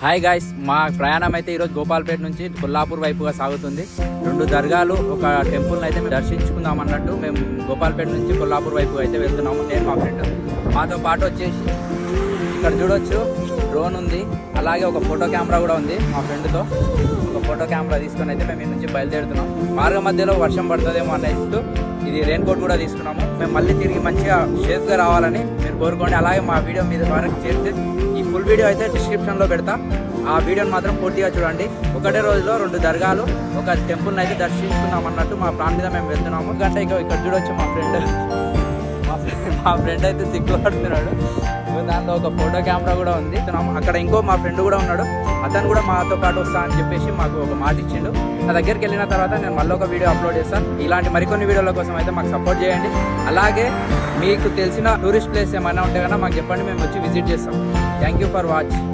Hi guys, మా ప్రయాణం అయితే ఈరోజు గోపాల్పేట నుంచి కొల్లాపూర్ వైపుగా సాగుతుంది. 2 దర్గాలు, ఒక టెంపుల్ని అయితే మేము దర్శించుకుందాం అన్నట్టు మేము గోపాల్పేట నుంచి కొల్లాపూర్ వైపు అయితే వెళ్తున్నాము. నేను మా ఫ్రెండ్ మాతో పాటు వచ్చేసి ఇక్కడ చూడొచ్చు డ్రోన్ ఉంది, అలాగే ఒక ఫోటో కెమెరా కూడా ఉంది. మా ఫ్రెండ్తో ఒక ఫోటో కెమెరా తీసుకొని అయితే మేము ఈ నుంచి బయలుదేరుతున్నాం. మార్గ మధ్యలో వర్షం పడుతుందేమో అన్నట్టు ఇది రెయిన్ కోట్ కూడా తీసుకున్నాము. మేము మళ్ళీ తిరిగి మంచిగా సేఫ్గా రావాలని మీరు కోరుకోండి. అలాగే మా వీడియో మీద వరకు చేస్తే ఈ ఫుల్ వీడియో అయితే డిస్క్రిప్షన్లో పెడతా. ఆ వీడియోని మాత్రం పూర్తిగా చూడండి. ఒకటే రోజులో 2 దర్గాలు, ఒక టెంపుల్ని అయితే దర్శించుకున్నాం అన్నట్టు మా ప్లాన్ మీద మేము వెళ్తున్నాము. గంట ఇక్కడ చూడొచ్చు మా ఫ్రెండ్ అయితే సిగ్గుపడుతున్నాడు. దాంట్లో ఒక ఫోటో కెమెరా కూడా ఉంది. అక్కడ ఇంకో మా ఫ్రెండ్ కూడా ఉన్నాడు, అతను కూడా మాతో పాటు వస్తా అని చెప్పేసి మాకు ఒక మాట ఇచ్చిండు. నా దగ్గరికి వెళ్ళిన తర్వాత నేను మళ్ళీ ఒక వీడియో అప్లోడ్ చేస్తాను. ఇలాంటి మరికొన్ని వీడియోల కోసం అయితే మాకు సపోర్ట్ చేయండి. అలాగే మీకు తెలిసిన టూరిస్ట్ ప్లేస్ ఏమైనా ఉంటే కన్నా మాకు చెప్పండి, మేము వచ్చి విజిట్ చేస్తాం. Thank you for watch.